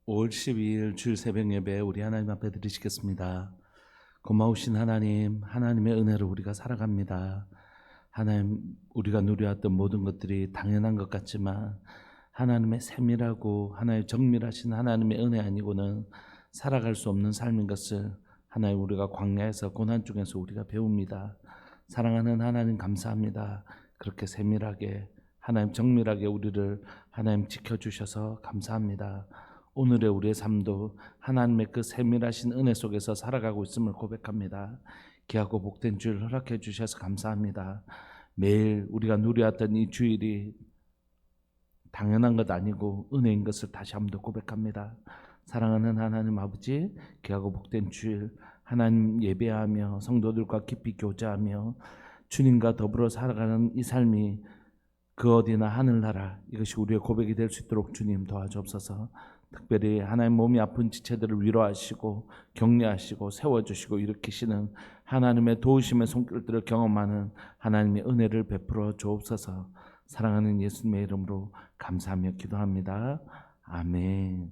5월 12일 주일 새벽 예배 우리 하나님 앞에 드리시겠습니다. 고마우신 하나님, 하나님의 은혜로 우리가 살아갑니다. 하나님, 우리가 누려왔던 모든 것들이 당연한 것 같지만 하나님의 세밀하고 하나님의 정밀하신 하나님의 은혜 아니고는 살아갈 수 없는 삶인 것을 하나님, 우리가 광야에서 고난 중에서 우리가 배웁니다. 사랑하는 하나님, 감사합니다. 그렇게 세밀하게 하나님 정밀하게 우리를 하나님 지켜주셔서 감사합니다. 오늘의 우리의 삶도 하나님의 그 세밀하신 은혜 속에서 살아가고 있음을 고백합니다. 귀하고 복된 주일 허락해 주셔서 감사합니다. 매일 우리가 누려왔던 이 주일이 당연한 것 아니고 은혜인 것을 다시 한번 더 고백합니다. 사랑하는 하나님 아버지, 귀하고 복된 주일 하나님 예배하며 성도들과 깊이 교제하며 주님과 더불어 살아가는 이 삶이 그 어디나 하늘나라, 이것이 우리의 고백이 될 수 있도록 주님 도와주옵소서. 특별히 하나님 몸이 아픈 지체들을 위로하시고 격려하시고 세워주시고 일으키시는 하나님의 도우심의 손길들을 경험하는 하나님의 은혜를 베풀어 주옵소서. 사랑하는 예수님의 이름으로 감사하며 기도합니다. 아멘.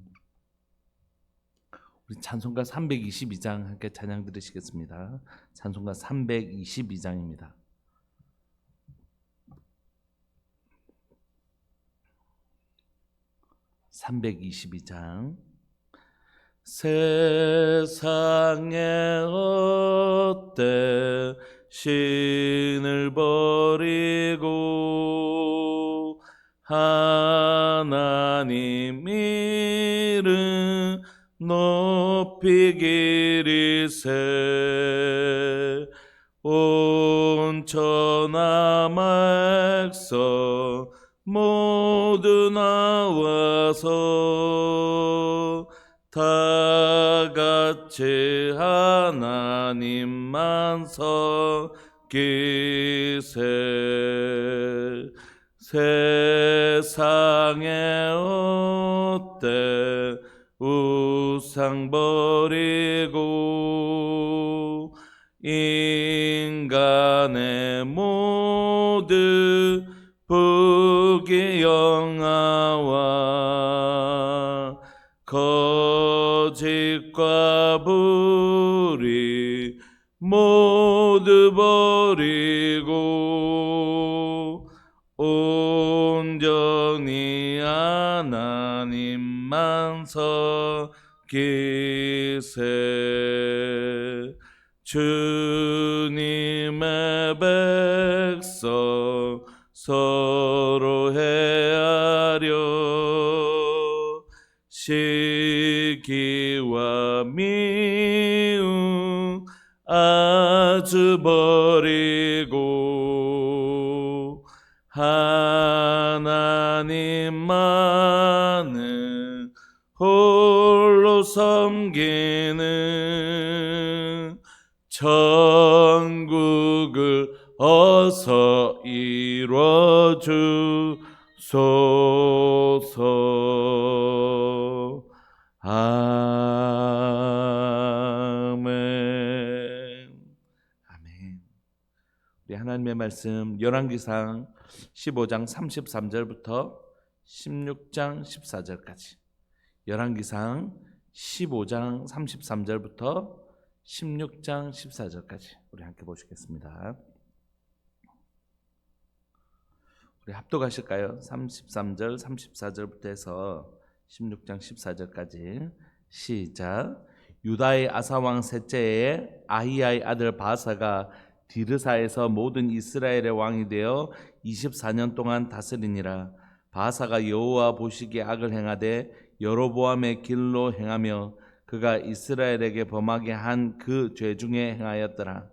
우리 찬송가 322장 함께 찬양 들으시겠습니다. 찬송가 322장입니다. (322장) 세상에 헛돼 신을 버리고 하나님 이름 높이 기리세 온 천하 백성 모두 나와서 다 같이 하나님만 섬기세 세상에 헛돼 우상 버리고 인간의 모두 부귀영화와 거짓과 불의 모두 버리고 온전히 하나님만 섬기세 주님의 백성 서로 헤아려 시기와 미움 아주 버리고 하나님만을 홀로 섬기는 천국을 어서 이루어 주소서. 아멘. 아멘. 우리 하나님의 말씀 열왕기상 15장 33절부터 16장 14절까지. 열왕기상 15장 33절부터 16장 14절까지 우리 함께 보시겠습니다. 우리 합독하실까요? 33절 34절부터 해서 16장 14절까지 시작. 유다의 아사왕 셋째에 아히야의 아들 바사가 디르사에서 모든 이스라엘의 왕이 되어 24년 동안 다스리니라. 바사가 여호와 보시기에 악을 행하되 여로보암의 길로 행하며 그가 이스라엘에게 범하게 한 그 죄 중에 행하였더라.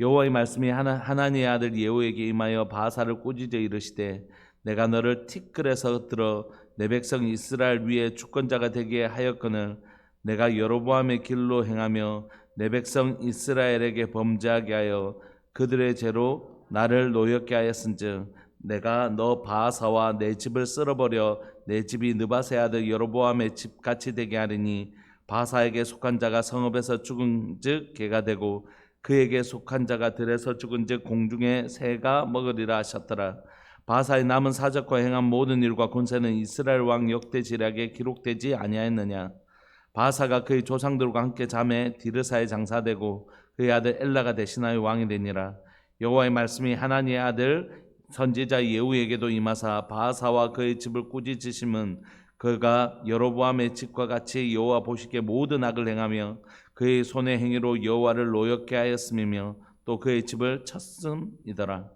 여호와의 말씀이 하나니의 아들 예후에게 임하여 바사를 꾸짖어 이르시되 내가 너를 티끌에서 들어 내 백성 이스라엘 위에 주권자가 되게 하였거늘 내가 여로보암의 길로 행하며 내 백성 이스라엘에게 범죄하게 하여 그들의 죄로 나를 노엽게 하였은즉 내가 너 바사와 내 집을 쓸어버려 내 집이 느바세 아들 여로보암의 집 같이 되게 하리니 바사에게 속한 자가 성읍에서 죽은즉 개가 되고 그에게 속한 자가 들에서 죽은즉 공중의 새가 먹으리라 하셨더라. 바하사의 남은 사적과 행한 모든 일과 권세는 이스라엘 왕 역대 지략에 기록되지 아니하였느냐. 바하사가 그의 조상들과 함께 잠에 디르사에 장사되고 그의 아들 엘라가 대신하여 왕이 되니라. 여호와의 말씀이 하나니의 아들 선지자 예후에게도 임하사 바하사와 그의 집을 꾸짖으심은 그가 여로보암의 집과 같이 여호와 보시기에 모든 악을 행하며 그의 손의 행위로 여호와를 노엽게 하였음이며 또 그의 집을 쳤음이더라.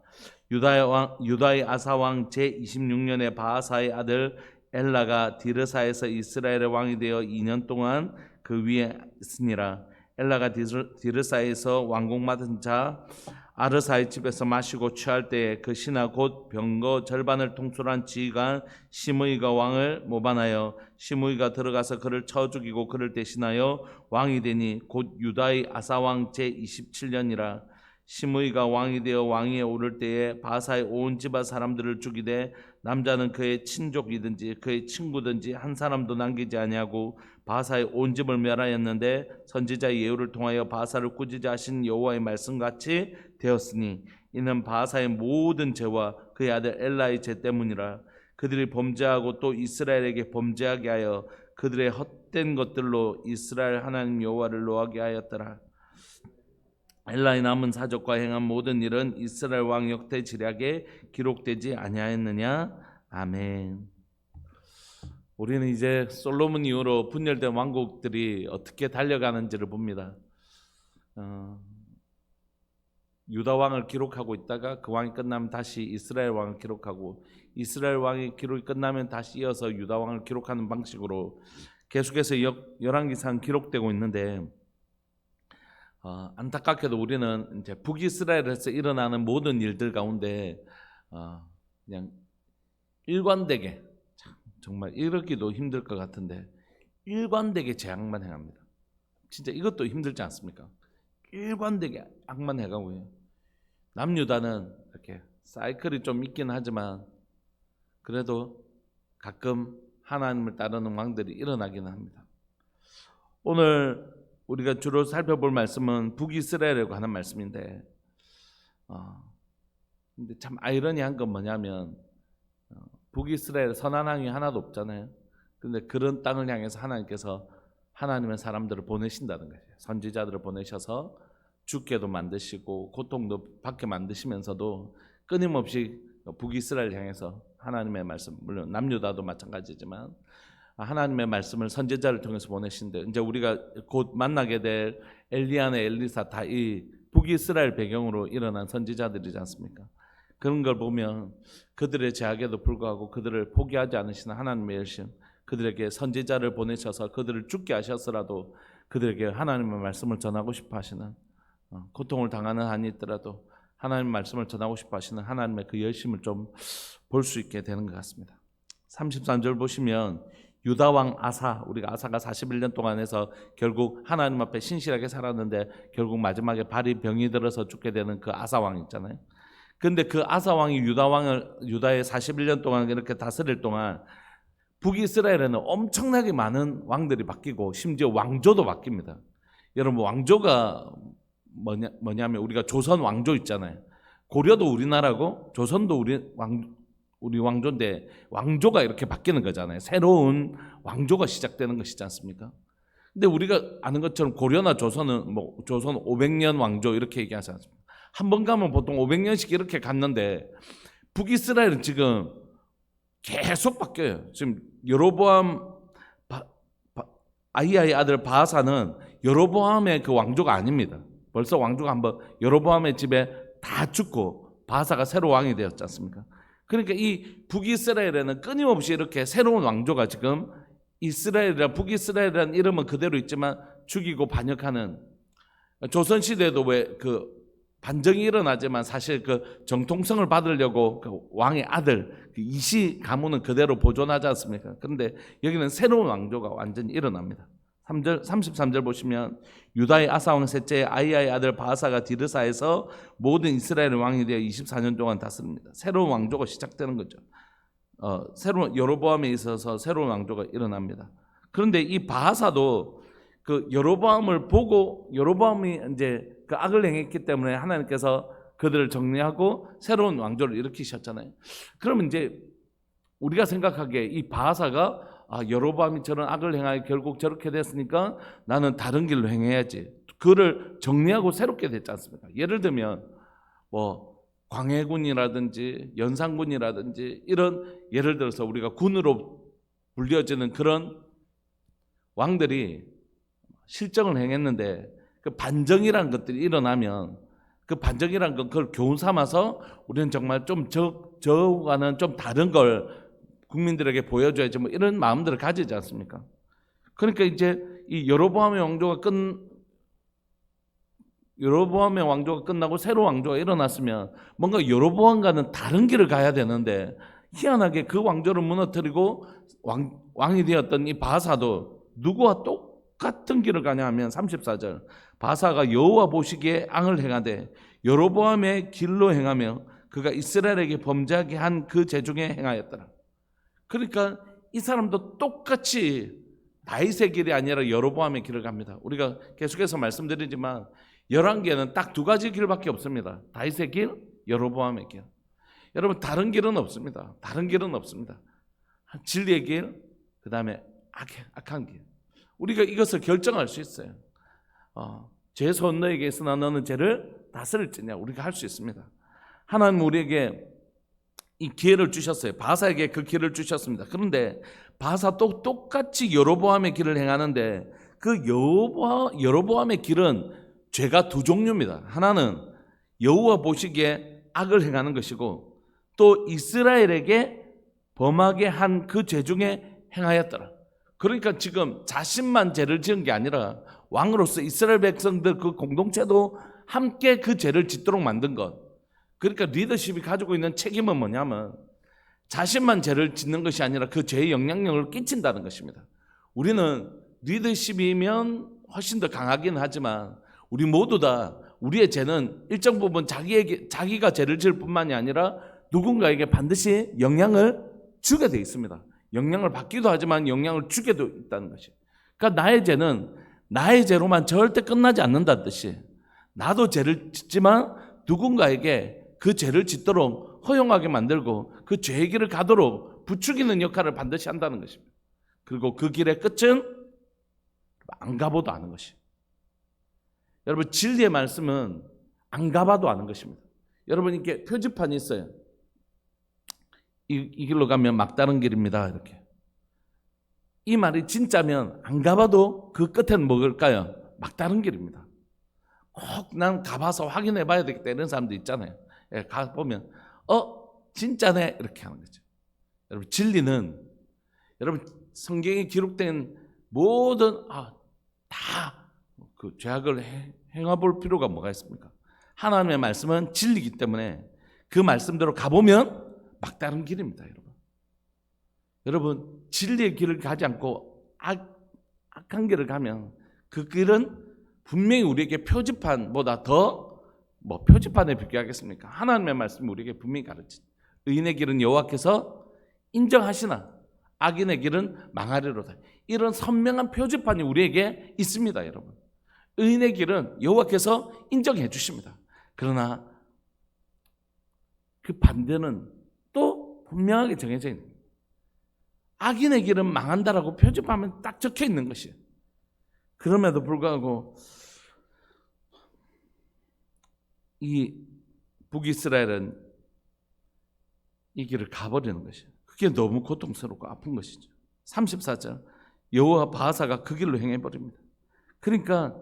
유다의 아사왕 제26년에 바하사의 아들 엘라가 디르사에서 이스라엘의 왕이 되어 2년 동안 그 위에 있으니라. 엘라가 디르사에서 왕궁 맡은 자 아르사의 집에서 마시고 취할 때에 그 신하 곧 병거 절반을 통솔한 지휘관 시므이가 왕을 모반하여 시므이가 들어가서 그를 쳐 죽이고 그를 대신하여 왕이 되니 곧 유다의 아사왕 제27년이라. 시므이가 왕이 되어 왕위에 오를 때에 바하사의 온 집안 사람들을 죽이되 남자는 그의 친족이든지 그의 친구든지 한 사람도 남기지 아니하고 바하사의 온 집을 멸하였는데 선지자 예후를 통하여 바하사를 꾸짖어 하신 여호와의 말씀같이 되었으니 이는 바하사의 모든 죄와 그의 아들 엘라의 죄 때문이라. 그들이 범죄하고 또 이스라엘에게 범죄하게 하여 그들의 헛된 것들로 이스라엘 하나님 여호와를 노하게 하였더라. 엘라의 남은 사적과 행한 모든 일은 이스라엘 왕 역대 지략에 기록되지 아니하였느냐. 아멘. 우리는 이제 솔로몬 이후로 분열된 왕국들이 어떻게 달려가는지를 봅니다. 유다 왕을 기록하고 있다가 그 왕이 끝나면 다시 이스라엘 왕을 기록하고 이스라엘 왕의 기록이 끝나면 다시 이어서 유다 왕을 기록하는 방식으로 계속해서 열왕기상 기록되고 있는데 안타깝게도 우리는 이제 북이스라엘에서 일어나는 모든 일들 가운데 그냥 일관되게 정말 이러기도 힘들 것 같은데 일관되게 재앙만 행합니다. 진짜 이것도 힘들지 않습니까? 일관되게 악만 해가고요. 남유다는 이렇게 사이클이 좀 있긴 하지만 그래도 가끔 하나님을 따르는 왕들이 일어나기는 합니다. 오늘 우리가 주로 살펴볼 말씀은 북이스라엘에 관한 말씀인데 근데 참 아이러니한 건 뭐냐면 북이스라엘 선한 왕이 하나도 없잖아요. 그런데 그런 땅을 향해서 하나님께서 하나님의 사람들을 보내신다는 거예요. 선지자들을 보내셔서 죽게도 만드시고 고통도 받게 만드시면서도 끊임없이 북이스라엘 향해서 하나님의 말씀, 물론 남유다도 마찬가지지만 하나님의 말씀을 선지자를 통해서 보내신데 이제 우리가 곧 만나게 될 엘리야나 엘리사 다 이 북이스라엘 배경으로 일어난 선지자들이지 않습니까? 그런 걸 보면 그들의 제약에도 불구하고 그들을 포기하지 않으시는 하나님의 열심, 그들에게 선지자를 보내셔서 그들을 죽게 하셨으라도 그들에게 하나님의 말씀을 전하고 싶어 하시는 고통을 당하는 한이 있더라도 하나님의 말씀을 전하고 싶어 하시는 하나님의 그 열심을 좀 볼 수 있게 되는 것 같습니다. 33절 보시면 유다 왕 아사, 우리가 아사가 41년 동안 해서 결국 하나님 앞에 신실하게 살았는데 결국 마지막에 발이 병이 들어서 죽게 되는 그 아사 왕 있잖아요. 근데 그 아사 왕이 유다의 41년 동안 이렇게 다스릴 동안 북이스라엘에는 엄청나게 많은 왕들이 바뀌고 심지어 왕조도 바뀝니다. 여러분 왕조가 뭐냐면 우리가 조선 왕조 있잖아요. 고려도 우리나라고 조선도 우리 왕조인데 왕조가 이렇게 바뀌는 거잖아요. 새로운 왕조가 시작되는 것이지 않습니까? 근데 우리가 아는 것처럼 고려나 조선은 조선 500년 왕조 이렇게 얘기하지 않습니까? 한 번 가면 보통 500년씩 이렇게 갔는데 북이스라엘은 지금 계속 바뀌어요. 지금 여로보암 아히야의 아들 바하사는 여로보암의 그 왕조가 아닙니다. 벌써 왕조가 한번 여로보암의 집에 다 죽고 바하사가 새로 왕이 되었지 않습니까? 그러니까 이 북이스라엘에는 끊임없이 이렇게 새로운 왕조가 지금 북이스라엘이라는 이름은 그대로 있지만 죽이고 반역하는, 조선시대에도 왜 그 반정이 일어나지만 사실 그 정통성을 받으려고 그 왕의 아들 그 이시 가문은 그대로 보존하지 않습니까? 그런데 여기는 새로운 왕조가 완전히 일어납니다. 33절 보시면 유다의 아사왕 셋째 아히야의 아들 바하사가 디르사에서 모든 이스라엘 왕이 되어 24년 동안 다스립니다. 새로운 왕조가 시작되는 거죠. 새로운 여로보암에 있어서 새로운 왕조가 일어납니다. 그런데 이 바하사도 그 여로보암을 보고 여로보암이 이제 그 악을 행했기 때문에 하나님께서 그들을 정리하고 새로운 왕조를 일으키셨잖아요. 그러면 이제 우리가 생각하기에 이 바하사가 여로보암이 저런 악을 행하여 결국 저렇게 됐으니까 나는 다른 길로 행해야지. 그를 정리하고 새롭게 됐지 않습니까? 예를 들면 뭐 광해군이라든지 연산군이라든지 이런 예를 들어서 우리가 군으로 불려지는 그런 왕들이 실정을 행했는데 그 반정이라는 것들이 일어나면 그 반정이라는 건 그걸 교훈 삼아서 우리는 정말 좀 저와는 좀 다른 걸 국민들에게 보여줘야지 뭐 이런 마음들을 가지지 않습니까? 그러니까 이제 이 여로보암의 왕조가 끝나고 새로운 왕조가 일어났으면 뭔가 여로보암과는 다른 길을 가야 되는데 희한하게 그 왕조를 무너뜨리고 왕이 되었던 이 바하사도 누구와 똑같은 길을 가냐 하면 34절 바하사가 여호와 보시기에 악을 행하되 여로보암의 길로 행하며 그가 이스라엘에게 범죄하게 한 그 죄 중에 행하였더라. 그러니까 이 사람도 똑같이 다윗의 길이 아니라 여로보암의 길을 갑니다. 우리가 계속해서 말씀드리지만 11개는 딱 두 가지 길밖에 없습니다. 다윗의 길, 여로보암의 길. 여러분 다른 길은 없습니다. 다른 길은 없습니다. 진리의 길, 그 다음에 악한 길. 우리가 이것을 결정할 수 있어요. 죄 손 너에게 있으나 너는 죄를 다스릴지냐 우리가 할 수 있습니다. 하나님 우리에게 이 기회를 주셨어요. 바하사에게 그 길을 주셨습니다. 그런데 바하사도 똑같이 여로보암의 길을 행하는데 그 여로보암의 길은 죄가 두 종류입니다. 하나는 여호와 보시기에 악을 행하는 것이고 또 이스라엘에게 범하게 한 그 죄 중에 행하였더라. 그러니까 지금 자신만 죄를 지은 게 아니라 왕으로서 이스라엘 백성들 그 공동체도 함께 그 죄를 짓도록 만든 것. 그러니까 리더십이 가지고 있는 책임은 뭐냐면 자신만 죄를 짓는 것이 아니라 그 죄의 영향력을 끼친다는 것입니다. 우리는 리더십이면 훨씬 더 강하긴 하지만 우리 모두 다 우리의 죄는 일정 부분 자기가 죄를 지을 뿐만이 아니라 누군가에게 반드시 영향을 주게 돼 있습니다. 영향을 받기도 하지만 영향을 주게도 있다는 것이. 그러니까 나의 죄는 나의 죄로만 절대 끝나지 않는다는 뜻이. 나도 죄를 짓지만 누군가에게 그 죄를 짓도록 허용하게 만들고 그 죄의 길을 가도록 부추기는 역할을 반드시 한다는 것입니다. 그리고 그 길의 끝은 안 가봐도 아는 것이. 여러분 진리의 말씀은 안 가봐도 아는 것입니다. 여러분 이렇게 표지판이 있어요. 이 길로 가면 막다른 길입니다. 이렇게. 이 말이 진짜면 안 가봐도 그 끝에는 뭐일까요? 막다른 길입니다. 꼭 난 가봐서 확인해 봐야 되겠다 이런 사람도 있잖아요. 예, 가보면 진짜네 이렇게 하는 거죠. 여러분 진리는 여러분 성경에 기록된 모든 다 그 죄악을 행해볼 필요가 뭐가 있습니까? 하나님의 말씀은 진리이기 때문에 그 말씀대로 가보면 막다른 길입니다. 여러분 진리의 길을 가지 않고 악한 길을 가면 그 길은 분명히 우리에게 표지판보다 더 표지판에 비교하겠습니까? 하나님의 말씀이 우리에게 분명히 가르치. 의인의 길은 여호와께서 인정하시나 악인의 길은 망하리로다. 이런 선명한 표지판이 우리에게 있습니다, 여러분. 의인의 길은 여호와께서 인정해 주십니다. 그러나 그 반대는 또 분명하게 정해져 있는 거예요. 악인의 길은 망한다라고 표지판에 딱 적혀 있는 것이에요. 그럼에도 불구하고 이 북이스라엘은 이 길을 가버리는 것이에요. 그게 너무 고통스럽고 아픈 것이죠. 34절 여호와 바하사가 그 길로 행해버립니다. 그러니까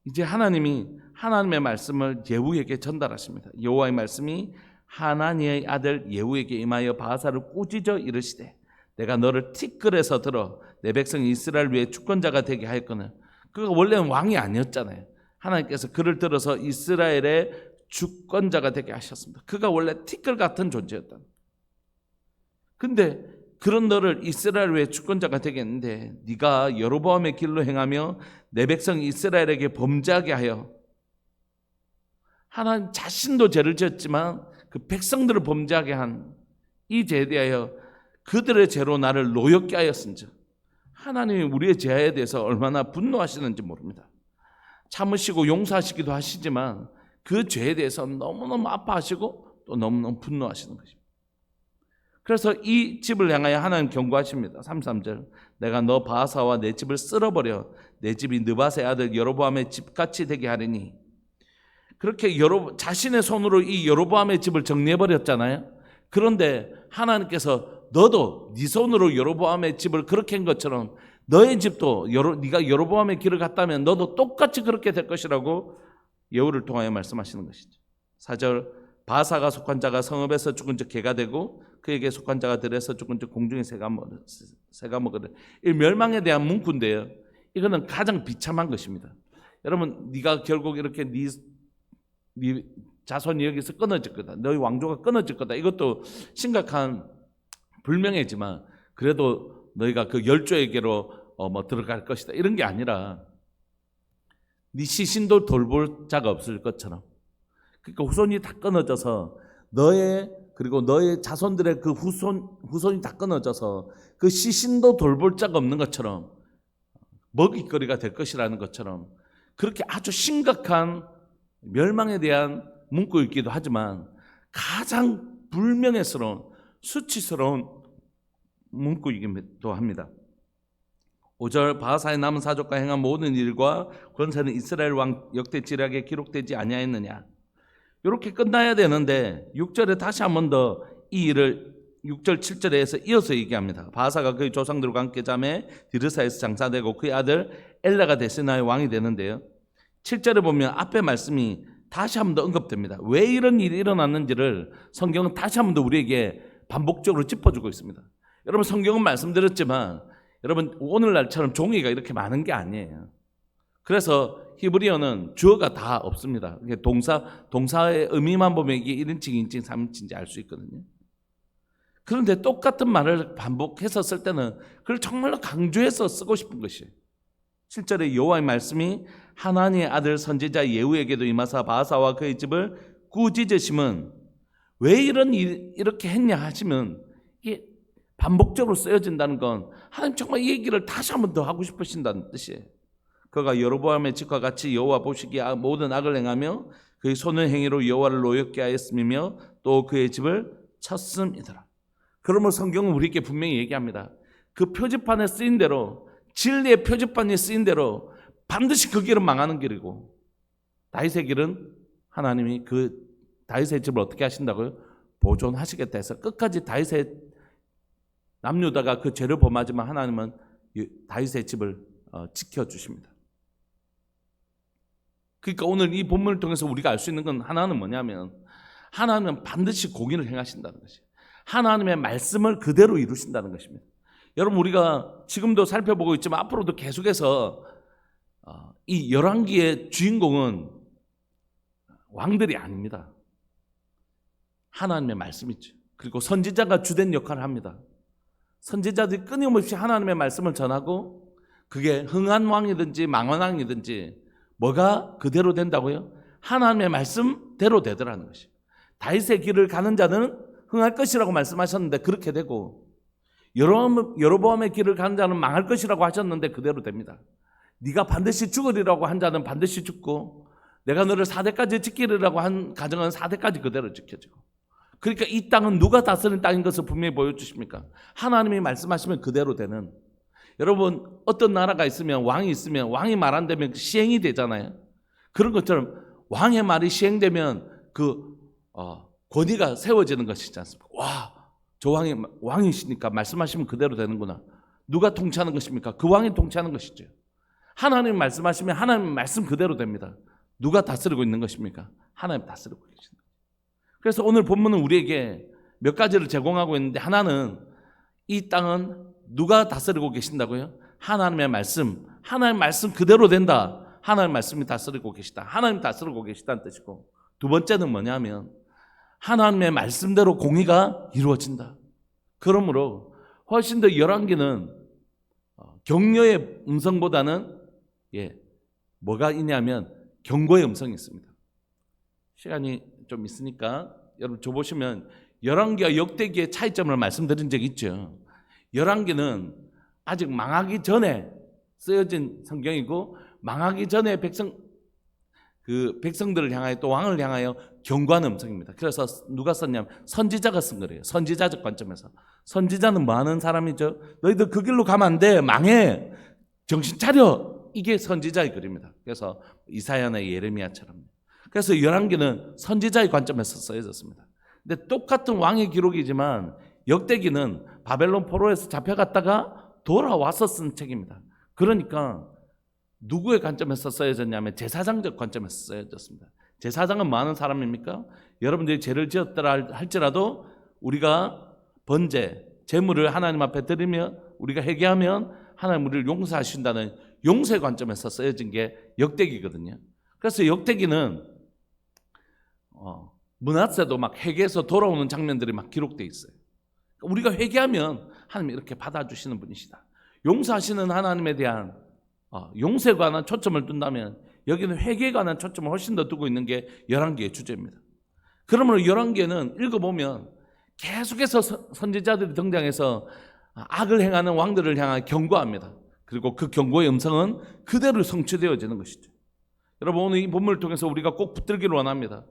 이제 하나님이 하나님의 말씀을 예후에게 전달하십니다. 여호와의 말씀이 하나니의 아들 예후에게 임하여 바하사를 꾸짖어 이르시되 내가 너를 티끌에서 들어 내 백성 이스라엘 위에 주권자가 되게 하였거늘. 그가 원래는 왕이 아니었잖아요. 하나님께서 그를 들어서 이스라엘의 주권자가 되게 하셨습니다. 그가 원래 티끌 같은 존재였다. 근데 그런 너를 이스라엘 위에 주권자가 되게 했는데 네가 여로보암의 길로 행하며 내 백성 이스라엘에게 범죄하게 하여 하나님 자신도 죄를 지었지만 그 백성들을 범죄하게 한 이 죄에 대하여 그들의 죄로 나를 노엽게 하였은즉 하나님이 우리의 죄에 대해서 얼마나 분노하시는지 모릅니다. 참으시고 용서하시기도 하시지만 그 죄에 대해서 너무너무 아파하시고 또 너무너무 분노하시는 것입니다. 그래서 이 집을 향하여 하나님 경고하십니다. 33절, 내가 너 바하사와 내 집을 쓸어버려 내 집이 느밧의 아들 여로보암의 집같이 되게 하리니. 그렇게 자신의 손으로 이 여로보암의 집을 정리해버렸잖아요. 그런데 하나님께서 너도 네 손으로 여로보암의 집을 그렇게 한 것처럼 너의 집도 네가 여로보암의 길을 갔다면 너도 똑같이 그렇게 될 것이라고 여호를 통하여 말씀하시는 것이죠. 4절, 바하사가 속한 자가 성읍에서 죽은 즉 개가 되고 그에게 속한 자가 들에서 죽은 즉 공중에 새가 먹으래. 이 멸망에 대한 문구인데요, 이거는 가장 비참한 것입니다. 여러분, 네가 결국 이렇게 네 자손이 여기서 끊어질 거다, 너희 왕조가 끊어질 거다, 이것도 심각한 불명예지만 그래도 너희가 그 열조에게로 들어갈 것이다, 이런 게 아니라 네 시신도 돌볼 자가 없을 것처럼, 그러니까 후손이 다 끊어져서 그리고 너의 자손들의 그 후손이 다 끊어져서 그 시신도 돌볼 자가 없는 것처럼 먹잇거리가 될 것이라는 것처럼, 그렇게 아주 심각한 멸망에 대한 문구이기도 하지만 가장 불명예스러운 수치스러운 문구이기도 합니다. 5절, 바하사의 남은 사족과 행한 모든 일과 권세는 이스라엘 왕 역대 지략에 기록되지 아니하였느냐. 이렇게 끝나야 되는데 6절에 다시 한 번 더 이 일을 6절 7절에서 이어서 얘기합니다. 바하사가 그의 조상들과 함께 잠에 디르사에서 장사되고 그의 아들 엘라가 데스나의 왕이 되는데요, 7절에 보면 앞에 말씀이 다시 한 번 더 언급됩니다. 왜 이런 일이 일어났는지를 성경은 다시 한 번 더 우리에게 반복적으로 짚어주고 있습니다. 여러분, 성경은 말씀드렸지만 여러분, 오늘날처럼 종이가 이렇게 많은 게 아니에요. 그래서 히브리어는 주어가 다 없습니다. 동사의 의미만 보면 이게 1인칭, 2인칭, 3인칭인지 알 수 있거든요. 그런데 똑같은 말을 반복해서 쓸 때는 그걸 정말로 강조해서 쓰고 싶은 것이에요. 7절에 여호와의 말씀이 하나니의 아들 선지자 예후에게도 임하사 바하사와 그의 집을 꾸짖으심은, 왜 이렇게 했냐 하시면 이게 반복적으로 쓰여진다는 건 하나님 정말 이 얘기를 다시 한 번 더 하고 싶으신다는 뜻이에요. 그가 여로보암의 집과 같이 여호와 보시기에 모든 악을 행하며 그의 손의 행위로 여호와를 노엽게 하였음이며 또 그의 집을 쳤음이더라. 그러므로 성경은 우리에게 분명히 얘기합니다. 그 표지판에 쓰인 대로, 진리의 표지판이 쓰인 대로 반드시 그 길은 망하는 길이고, 다윗의 길은 하나님이 그 다윗의 집을 어떻게 하신다고요? 보존하시겠다 해서 끝까지 다윗의 남유다가 그 죄를 범하지만 하나님은 다윗의 집을 지켜주십니다. 그러니까 오늘 이 본문을 통해서 우리가 알 수 있는 건 하나는 뭐냐면, 하나님은 반드시 공의를 행하신다는 것이에요. 하나님의 말씀을 그대로 이루신다는 것입니다. 여러분, 우리가 지금도 살펴보고 있지만 앞으로도 계속해서 이 열왕기의 주인공은 왕들이 아닙니다. 하나님의 말씀이죠. 그리고 선지자가 주된 역할을 합니다. 선지자들이 끊임없이 하나님의 말씀을 전하고, 그게 흥한 왕이든지 망한 왕이든지 뭐가 그대로 된다고요? 하나님의 말씀대로 되더라는 것이에요. 다윗의 길을 가는 자는 흥할 것이라고 말씀하셨는데 그렇게 되고, 여로보암의 길을 가는 자는 망할 것이라고 하셨는데 그대로 됩니다. 네가 반드시 죽으리라고 한 자는 반드시 죽고, 내가 너를 4대까지 지키리라고 한 가정은 4대까지 그대로 지켜지고. 그러니까 이 땅은 누가 다스리는 땅인 것을 분명히 보여주십니까? 하나님이 말씀하시면 그대로 되는. 여러분, 어떤 나라가 있으면 왕이 말 안 되면 시행이 되잖아요. 그런 것처럼 왕의 말이 시행되면 그 권위가 세워지는 것이지 않습니까? 와, 저 왕이시니까 말씀하시면 그대로 되는구나. 누가 통치하는 것입니까? 그 왕이 통치하는 것이죠. 하나님 말씀하시면 하나님 말씀 그대로 됩니다. 누가 다스리고 있는 것입니까? 하나님 다스리고 계십니다. 그래서 오늘 본문은 우리에게 몇 가지를 제공하고 있는데, 하나는 이 땅은 누가 다스리고 계신다고요? 하나님의 말씀 그대로 된다. 하나님 말씀이 다스리고 계시다. 하나님 다스리고 계시다는 뜻이고, 두 번째는 뭐냐면 하나님의 말씀대로 공의가 이루어진다. 그러므로 훨씬 더 열왕기는 격려의 음성보다는 뭐가 있냐면 경고의 음성이 있습니다. 시간이 좀 있으니까 여러분 줘보시면 열왕기와 역대기의 차이점을 말씀드린 적이 있죠. 열왕기는 아직 망하기 전에 쓰여진 성경이고, 망하기 전에 그 백성들을 향하여 또 왕을 향하여 경고하는 음성입니다. 그래서 누가 썼냐면 선지자가 쓴 거래요. 선지자적 관점에서. 선지자는 뭐 하는 사람이죠? 너희들 그 길로 가면 안 돼. 망해. 정신 차려. 이게 선지자의 글입니다. 그래서 이사야나 예레미야처럼. 그래서 열왕기는 선지자의 관점에서 써져졌습니다. 근데 똑같은 왕의 기록이지만 역대기는 바벨론 포로에서 잡혀갔다가 돌아와서 쓴 책입니다. 그러니까 누구의 관점에서 써져졌냐면 제사장적 관점에서 써져졌습니다. 제사장은 뭐 하는 사람입니까? 여러분들이 죄를 지었더라 할지라도 우리가 번제, 제물을 하나님 앞에 드리며 우리가 회개하면 하나님 우리를 용서하신다는 용서의 관점에서 쓰여진 게 역대기거든요. 그래서 역대기는 므낫세도 막 회개해서 돌아오는 장면들이 막 기록되어 있어요. 우리가 회개하면 하나님이 이렇게 받아주시는 분이시다. 용서하시는 하나님에 대한 용서에 관한 초점을 둔다면 여기는 회개에 관한 초점을 훨씬 더 두고 있는 게 열왕기의 주제입니다. 그러므로 열왕기에는 읽어보면 계속해서 선지자들이 등장해서 악을 행하는 왕들을 향하여 경고합니다. 그리고 그 경고의 음성은 그대로 성취되어지는 것이죠. 여러분 오늘 이 본문을 통해서 우리가 꼭 붙들기를 원합니다.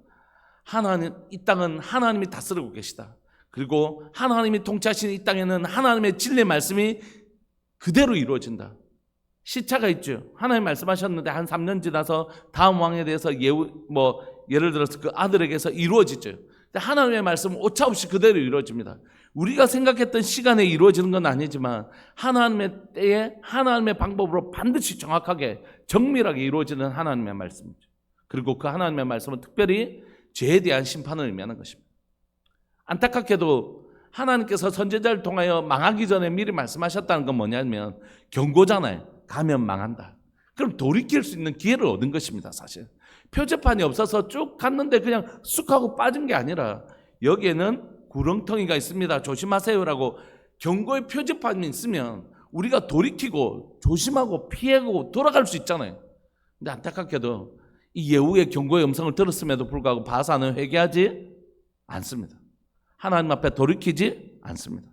하나님, 이 땅은 하나님이 다스리고 계시다. 그리고 하나님이 통치하시는 이 땅에는 하나님의 진리의 말씀이 그대로 이루어진다. 시차가 있죠. 하나님 말씀하셨는데 한 3년 지나서 다음 왕에 대해서 예를 들어서 그 아들에게서 이루어지죠. 하나님의 말씀은 오차없이 그대로 이루어집니다. 우리가 생각했던 시간에 이루어지는 건 아니지만 하나님의 때에 하나님의 방법으로 반드시 정확하게 정밀하게 이루어지는 하나님의 말씀이죠. 그리고 그 하나님의 말씀은 특별히 죄에 대한 심판을 의미하는 것입니다. 안타깝게도 하나님께서 선지자를 통하여 망하기 전에 미리 말씀하셨다는 건 뭐냐면 경고잖아요. 가면 망한다. 그럼 돌이킬 수 있는 기회를 얻은 것입니다. 사실 표지판이 없어서 쭉 갔는데 그냥 쑥 하고 빠진 게 아니라 여기에는 구렁텅이가 있습니다. 조심하세요라고 경고의 표지판이 있으면 우리가 돌이키고 조심하고 피하고 돌아갈 수 있잖아요. 근데 안타깝게도 이 예후의 경고의 음성을 들었음에도 불구하고 바사는 회개하지 않습니다. 하나님 앞에 돌이키지 않습니다.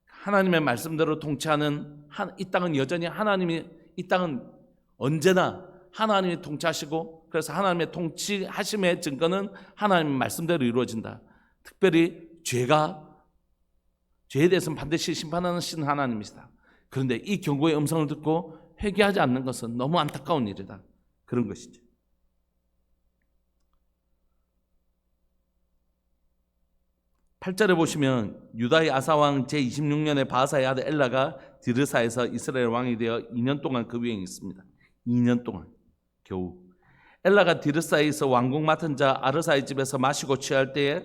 하나님의 말씀대로 통치하는 이 땅은 여전히 이 땅은 언제나 하나님이 통치하시고 그래서 하나님의 통치하심의 증거는 하나님의 말씀대로 이루어진다. 특별히 죄에 대해서는 반드시 심판하시는 하나님이시다. 그런데 이 경고의 음성을 듣고 회개하지 않는 것은 너무 안타까운 일이다. 그런 것이죠. 8절에 보시면 유다의 아사왕 제26년에 바하사의 아들 엘라가 디르사에서 이스라엘 왕이 되어 2년 동안 그 위에 있습니다. 2년 동안 겨우. 엘라가 디르사에서 왕국 맡은 자 아르사의 집에서 마시고 취할 때에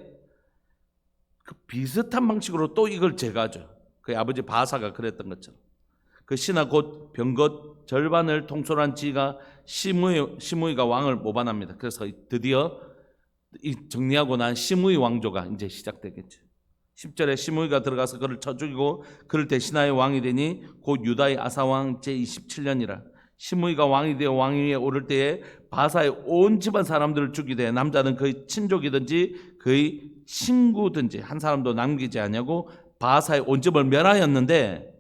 그 비슷한 방식으로 또 이걸 제거하죠. 그의 아버지 바하사가 그랬던 것처럼. 그 신하 곧 병것 절반을 통솔한 지가 시므이가 왕을 모반합니다. 그래서 드디어 이 정리하고 난 시므이 왕조가 이제 시작되겠죠. 10절에 시므이가 들어가서 그를 쳐 죽이고 그를 대신하여 왕이 되니 곧 유다의 아사왕 제27년이라. 시므이가 왕이 되어 왕위에 오를 때에 바사의 온 집안 사람들을 죽이되 남자는 그의 친족이든지 그의 친구든지 한 사람도 남기지 아니하고 바사의 온 집을 멸하였는데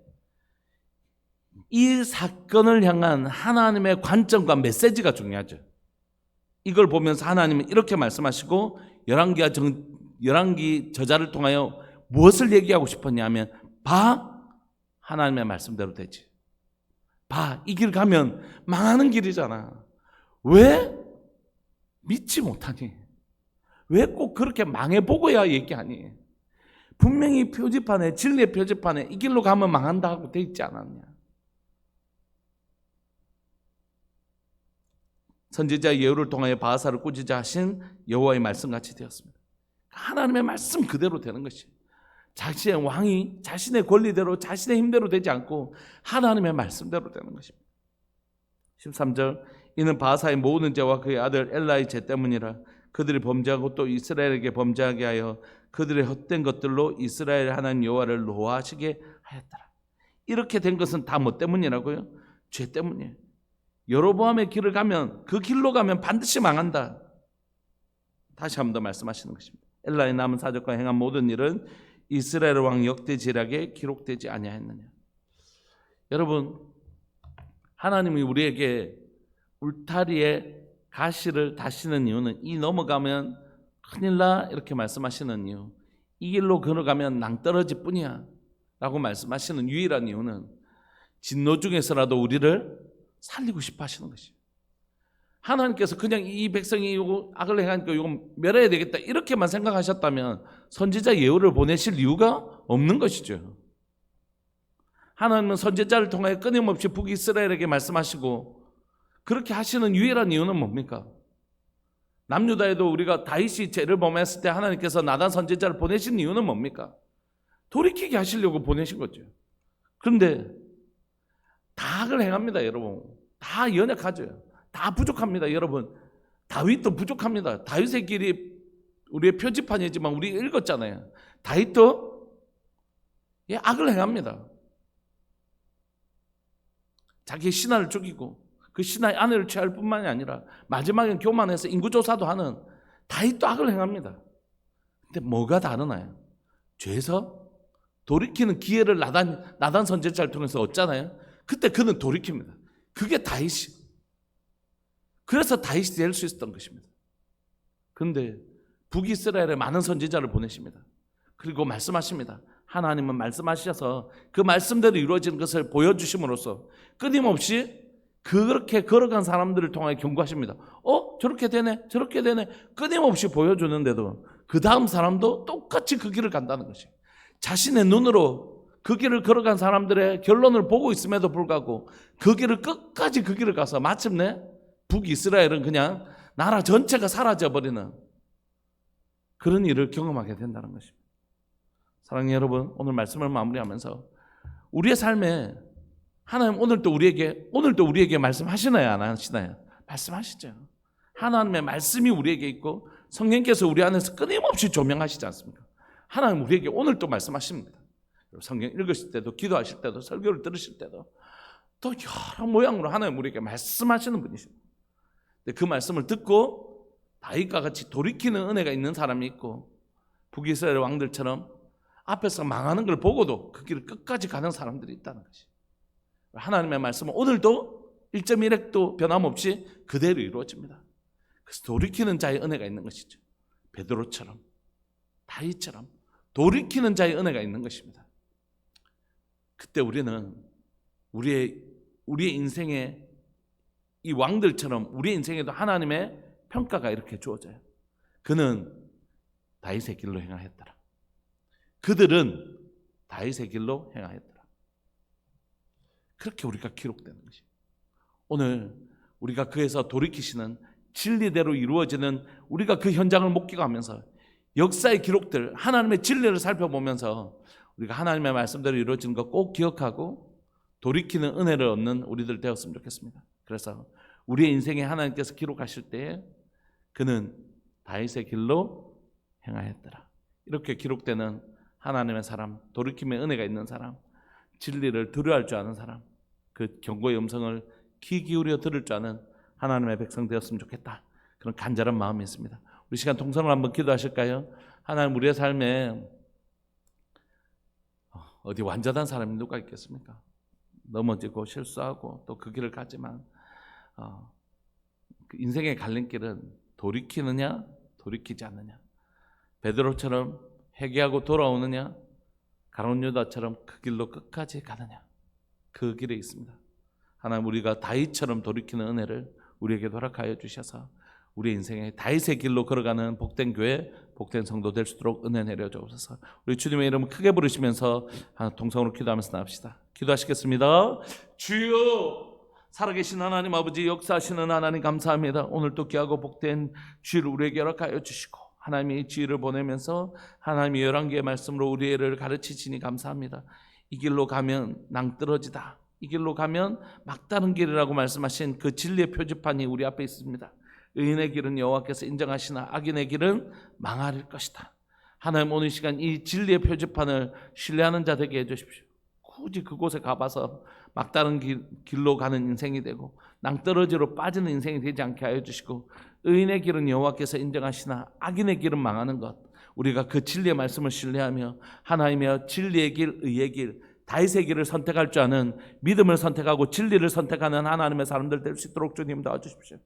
이 사건을 향한 하나님의 관점과 메시지가 중요하죠. 이걸 보면서 하나님은 이렇게 말씀하시고 열왕기 저자를 통하여 무엇을 얘기하고 싶었냐면 하나님의 말씀대로 되지. 이 길 가면 망하는 길이잖아. 왜 믿지 못하니? 왜 꼭 그렇게 망해보고야 얘기하니? 분명히 표지판에 진리의 표지판에 이 길로 가면 망한다 하고 돼 있지 않았냐? 선지자 예후를 통하여 바하사를 꾸짖자 하신 여호와의 말씀같이 되었습니다. 하나님의 말씀 그대로 되는 것이 자신의 왕이 자신의 권리대로 자신의 힘대로 되지 않고 하나님의 말씀대로 되는 것입니다. 13절 이는 바하사의 모든 죄와 그의 아들 엘라의 죄 때문이라. 그들이 범죄하고 또 이스라엘에게 범죄하게 하여 그들의 헛된 것들로 이스라엘 하나님 여호와를 노하시게 하였더라. 이렇게 된 것은 다 뭐 때문이라고요? 죄 때문이에요. 여로보암의 길을 가면 그 길로 가면 반드시 망한다. 다시 한 번 더 말씀하시는 것입니다. 엘라의 남은 사적과 행한 모든 일은 이스라엘 왕 역대지략에 기록되지 아니하였느냐. 여러분 하나님이 우리에게 울타리에 가시를 다시는 이유는 이 넘어가면 큰일 나 이렇게 말씀하시는 이유, 이 길로 걸어가면 낭떠러지 뿐이야 라고 말씀하시는 유일한 이유는 진노 중에서라도 우리를 살리고 싶어 하시는 것이에요. 하나님께서 그냥 이 백성이 이거 악을 행하니까 이거 멸해야 되겠다 이렇게만 생각하셨다면 선지자 예후를 보내실 이유가 없는 것이죠. 하나님은 선지자를 통해 끊임없이 북이스라엘에게 말씀하시고 그렇게 하시는 유일한 이유는 뭡니까? 남유다에도 우리가 다윗이 죄를 범했을 때 하나님께서 나단 선지자를 보내신 이유는 뭡니까? 돌이키게 하시려고 보내신 거죠. 그런데 다 악을 행합니다, 여러분. 다 연약하죠. 다 부족합니다, 여러분. 다윗도 부족합니다. 다윗의 길이 우리의 표지판이지만 우리 읽었잖아요. 다윗도 악을 행합니다. 자기 신하를 죽이고 그 신하의 아내를 취할 뿐만이 아니라 마지막엔 교만해서 인구조사도 하는 다윗도 악을 행합니다. 근데 뭐가 다르나요? 죄에서 돌이키는 기회를 나단 선지자를 통해서 얻잖아요. 그때 그는 돌이킵니다. 그게 다윗이. 그래서 다윗이 될 수 있었던 것입니다. 그런데 북이스라엘에 많은 선지자를 보내십니다. 그리고 말씀하십니다. 하나님은 말씀하셔서 그 말씀대로 이루어지는 것을 보여주심으로써 끊임없이 그렇게 걸어간 사람들을 통해 경고하십니다. 저렇게 되네 저렇게 되네 끊임없이 보여주는데도 그 다음 사람도 똑같이 그 길을 간다는 것이에요. 자신의 눈으로 그 길을 걸어간 사람들의 결론을 보고 있음에도 불구하고 그 길을 끝까지 그 길을 가서 마침내 북이스라엘은 그냥 나라 전체가 사라져버리는 그런 일을 경험하게 된다는 것입니다. 사랑하는 여러분, 오늘 말씀을 마무리하면서 우리의 삶에 하나님 오늘도 우리에게 말씀하시나요? 안 하시나요? 말씀하시죠. 하나님의 말씀이 우리에게 있고 성령께서 우리 안에서 끊임없이 조명하시지 않습니까? 하나님 우리에게 오늘도 말씀하십니다. 성경 읽으실 때도 기도하실 때도 설교를 들으실 때도 또 여러 모양으로 하나님 우리에게 말씀하시는 분이십니다. 그 말씀을 듣고 다윗과 같이 돌이키는 은혜가 있는 사람이 있고 북이스라엘 왕들처럼 앞에서 망하는 걸 보고도 그 길을 끝까지 가는 사람들이 있다는 것이. 하나님의 말씀은 오늘도 1.1핵도 변함없이 그대로 이루어집니다. 그래서 돌이키는 자의 은혜가 있는 것이죠. 베드로처럼 다윗처럼 돌이키는 자의 은혜가 있는 것입니다. 그때 우리는 우리의 인생에 이 왕들처럼 우리의 인생에도 하나님의 평가가 이렇게 주어져요. 그는 다윗의 길로 행하였더라. 그들은 다윗의 길로 행하였더라. 그렇게 우리가 기록되는 것이에요. 오늘 우리가 그에서 돌이키시는 진리대로 이루어지는 우리가 그 현장을 목격하면서 역사의 기록들 하나님의 진리를 살펴보면서 우리가 하나님의 말씀대로 이루어지는 것 꼭 기억하고 돌이키는 은혜를 얻는 우리들 되었으면 좋겠습니다. 그래서 우리의 인생에 하나님께서 기록하실 때에 그는 다윗의 길로 행하였더라. 이렇게 기록되는 하나님의 사람, 돌이킴의 은혜가 있는 사람, 진리를 두려워할 줄 아는 사람, 그 경고의 음성을 귀 기울여 들을 줄 아는 하나님의 백성 되었으면 좋겠다. 그런 간절한 마음이 있습니다. 우리 시간 동성을 한번 기도하실까요? 하나님 우리의 삶에 어디 완전한 사람이 누가 있겠습니까? 넘어지고 실수하고 또 그 길을 가지만 그 인생의 갈림길은 돌이키느냐 돌이키지 않느냐, 베드로처럼 회개하고 돌아오느냐 가룟 유다처럼 그 길로 끝까지 가느냐, 그 길에 있습니다. 하나님 우리가 다윗처럼 돌이키는 은혜를 우리에게 허락하여 주셔서 우리 인생의 다윗의 길로 걸어가는 복된 교회, 복된 성도 될 수 있도록 은혜 내려 주옵소서. 우리 주님의 이름을 크게 부르시면서 동성으로 기도하면서 나옵시다. 기도하시겠습니다. 주여, 살아계신 하나님 아버지, 역사하시는 하나님 감사합니다. 오늘 또 귀하고 복된 주를 우리에게 허락하여 주시고 하나님이 지혜를 보내면서 하나님의 11개의 말씀으로 우리를 가르치시니 감사합니다. 이 길로 가면 낭떠러지다, 이 길로 가면 막다른 길이라고 말씀하신 그 진리의 표지판이 우리 앞에 있습니다. 의인의 길은 여호와께서 인정하시나 악인의 길은 망할 것이다. 하나님 오늘 시간 이 진리의 표지판을 신뢰하는 자 되게 해주십시오. 굳이 그곳에 가봐서 막다른 길로 가는 인생이 되고 낭떠러지로 빠지는 인생이 되지 않게 하여 주시고, 의인의 길은 여호와께서 인정하시나 악인의 길은 망하는 것, 우리가 그 진리의 말씀을 신뢰하며 하나님의 진리의 길, 의의 길, 다윗의 길을 선택할 줄 아는 믿음을 선택하고 진리를 선택하는 하나님의 사람들 될 수 있도록 주님 도와주십시오.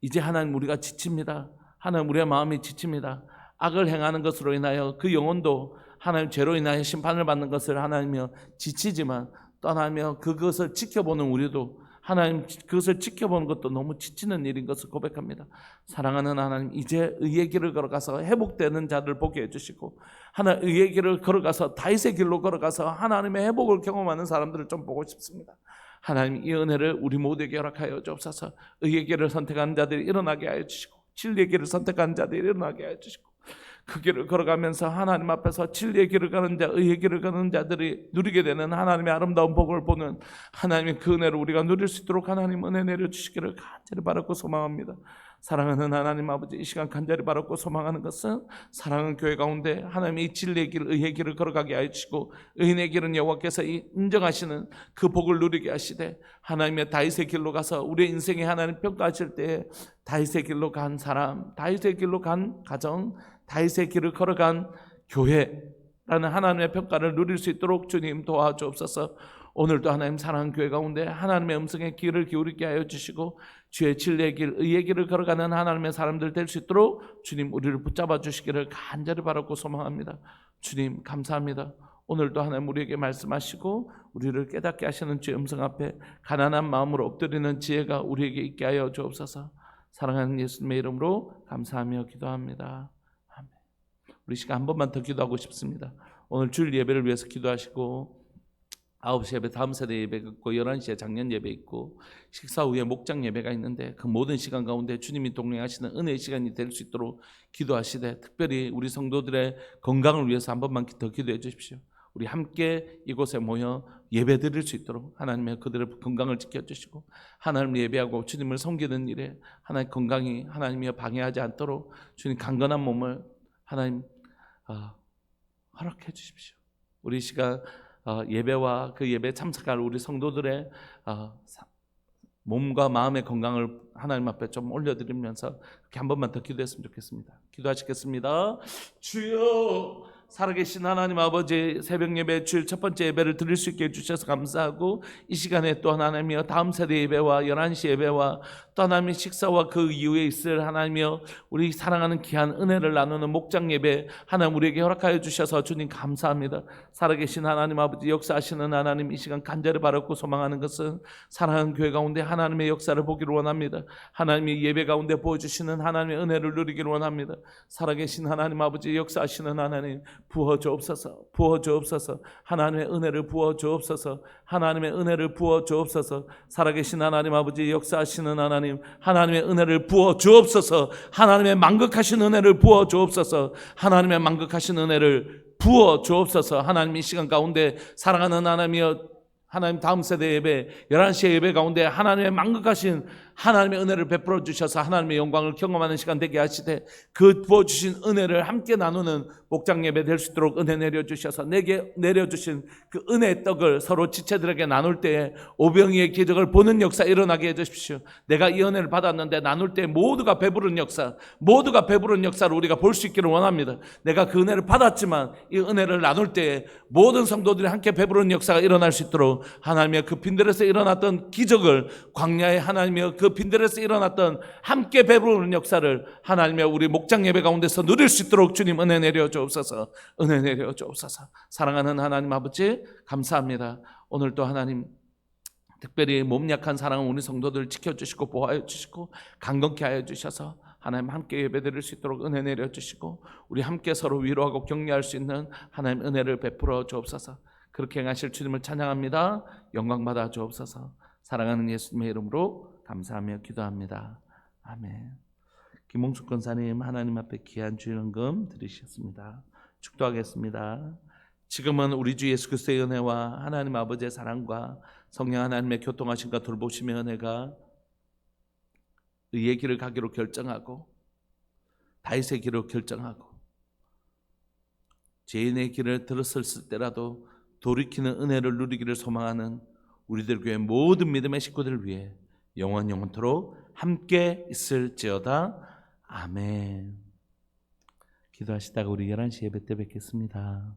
이제 하나님 우리가 지칩니다. 하나님 우리의 마음이 지칩니다. 악을 행하는 것으로 인하여 그 영혼도 하나님 죄로 인하여 심판을 받는 것을 하나님이여 지치지만 또 하나님이여 그것을 지켜보는 우리도 하나님 그것을 지켜보는 것도 너무 지치는 일인 것을 고백합니다. 사랑하는 하나님, 이제 의의 길을 걸어가서 회복되는 자들 보게 해주시고 하나님 의의 길을 걸어가서 다윗의 길로 걸어가서 하나님의 회복을 경험하는 사람들을 좀 보고 싶습니다. 하나님 이 은혜를 우리 모두에게 허락하여 주옵소서. 의의 길을 선택하는 자들이 일어나게 하여 주시고 진리의 길을 선택하는 자들이 일어나게 하여 주시고 그 길을 걸어가면서 하나님 앞에서 진리의 길을 가는 자, 의의 길을 가는 자들이 누리게 되는 하나님의 아름다운 복을 보는 하나님의 그 은혜를 우리가 누릴 수 있도록 하나님 은혜 내려주시기를 간절히 바라고 소망합니다. 사랑하는 하나님 아버지, 이 시간 간절히 바라고 소망하는 것은 사랑하는 교회 가운데 하나님이 진리의 길, 의의 길을 걸어가게 하여 주시고 의인의 길은 여호와께서 인정하시는 그 복을 누리게 하시되 하나님의 다윗의 길로 가서 우리의 인생에 하나님 평가하실 때 다윗의 길로 간 사람, 다윗의 길로 간 가정, 다윗의 길을 걸어간 교회라는 하나님의 평가를 누릴 수 있도록 주님 도와주옵소서. 오늘도 하나님 사랑하는 교회 가운데 하나님의 음성에 귀를 기울이게 하여 주시고 주의 진리의 길, 의의 길을 걸어가는 하나님의 사람들 될 수 있도록 주님 우리를 붙잡아 주시기를 간절히 바라고 소망합니다. 주님 감사합니다. 오늘도 하나님 우리에게 말씀하시고 우리를 깨닫게 하시는 주의 음성 앞에 가난한 마음으로 엎드리는 지혜가 우리에게 있게 하여 주옵소서. 사랑하는 예수님의 이름으로 감사하며 기도합니다. 아멘. 우리 시간 한 번만 더 기도하고 싶습니다. 오늘 주일 예배를 위해서 기도하시고 9시 예배, 다음 세대 예배가 있고 11시에 작년 예배 있고 식사 후에 목장 예배가 있는데 그 모든 시간 가운데 주님이 동행하시는 은혜의 시간이 될 수 있도록 기도하시되 특별히 우리 성도들의 건강을 위해서 한 번만 더 기도해 주십시오. 우리 함께 이곳에 모여 예배 드릴 수 있도록 하나님의 그들의 건강을 지켜주시고 하나님을 예배하고 주님을 섬기는 일에 하나님 건강이 하나님이 방해하지 않도록 주님 강건한 몸을 하나님 허락해 주십시오. 우리 시간 예배와 그 예배에 참석할 우리 성도들의 몸과 마음의 건강을 하나님 앞에 좀 올려드리면서 이렇게 한 번만 더 기도했으면 좋겠습니다. 기도하시겠습니다. 주여, 살아계신 하나님 아버지, 새벽 예배 주일 첫 번째 예배를 드릴 수 있게 해주셔서 감사하고 이 시간에 또 하나님이여 다음 세대 예배와 11시 예배와 또 하나님의 식사와 그 이후에 있을 하나님이여 우리 사랑하는 귀한 은혜를 나누는 목장 예배 하나님 우리에게 허락하여 주셔서 주님 감사합니다. 살아계신 하나님 아버지, 역사하시는 하나님, 이 시간 간절히 바라고 소망하는 것은 사랑하는 교회 가운데 하나님의 역사를 보기를 원합니다. 하나님의 예배 가운데 보여주시는 하나님의 은혜를 누리기를 원합니다. 살아계신 하나님 아버지, 역사하시는 하나님 부어 주옵소서, 부어 주옵소서. 하나님의 은혜를 부어 주옵소서, 하나님의 은혜를 부어 주옵소서. 살아계신 하나님 아버지, 역사하시는 하나님, 하나님의 은혜를 부어 주옵소서. 하나님의 만극하신 은혜를 부어 주옵소서. 하나님의 만극하신 은혜를 부어 주옵소서. 하나님 이 시간 가운데 사랑하는 하나님이여 하나님 다음 세대 예배 11시의 예배 가운데 하나님의 만극하신 하나님의 은혜를 베풀어 주셔서 하나님의 영광을 경험하는 시간 되게 하시되 그 부어주신 은혜를 함께 나누는 목장 예배 될 수 있도록 은혜 내려주셔서 내게 내려주신 그 은혜의 떡을 서로 지체들에게 나눌 때에 오병이의 기적을 보는 역사 일어나게 해주십시오. 내가 이 은혜를 받았는데 나눌 때 모두가 배부른 역사, 모두가 배부른 역사를 우리가 볼 수 있기를 원합니다. 내가 그 은혜를 받았지만 이 은혜를 나눌 때에 모든 성도들이 함께 배부른 역사가 일어날 수 있도록 하나님의 그 빈들에서 일어났던 기적을 광야의 하나님의 그 빈들에서 일어났던 함께 배부르는 역사를 하나님의 우리 목장 예배 가운데서 누릴 수 있도록 주님 은혜 내려 주옵소서. 은혜 내려 주옵소서. 사랑하는 하나님 아버지 감사합니다. 오늘도 하나님 특별히 몸 약한 사랑하는 우리 성도들 지켜주시고 보호하여 주시고 강건케 하여 주셔서 하나님 함께 예배드릴 수 있도록 은혜 내려 주시고 우리 함께 서로 위로하고 격려할 수 있는 하나님 은혜를 베풀어 주옵소서. 그렇게 행하실 주님을 찬양합니다. 영광 받아 주옵소서. 사랑하는 예수님의 이름으로 감사하며 기도합니다. 아멘. 김홍숙 권사님 하나님 앞에 귀한 주일헌금 드리셨습니다. 축도하겠습니다. 지금은 우리 주 예수 그리스도의 은혜와 하나님 아버지의 사랑과 성령 하나님의 교통하심과 돌보심의 은혜가 의의 길을 가기로 결정하고 다윗의 길을 결정하고 죄인의 길을 들었을 때라도 돌이키는 은혜를 누리기를 소망하는 우리들 교회 모든 믿음의 식구들을 위해 영원토록 함께 있을지어다. 아멘. 기도하시다가 우리 11시 예배 때 뵙겠습니다.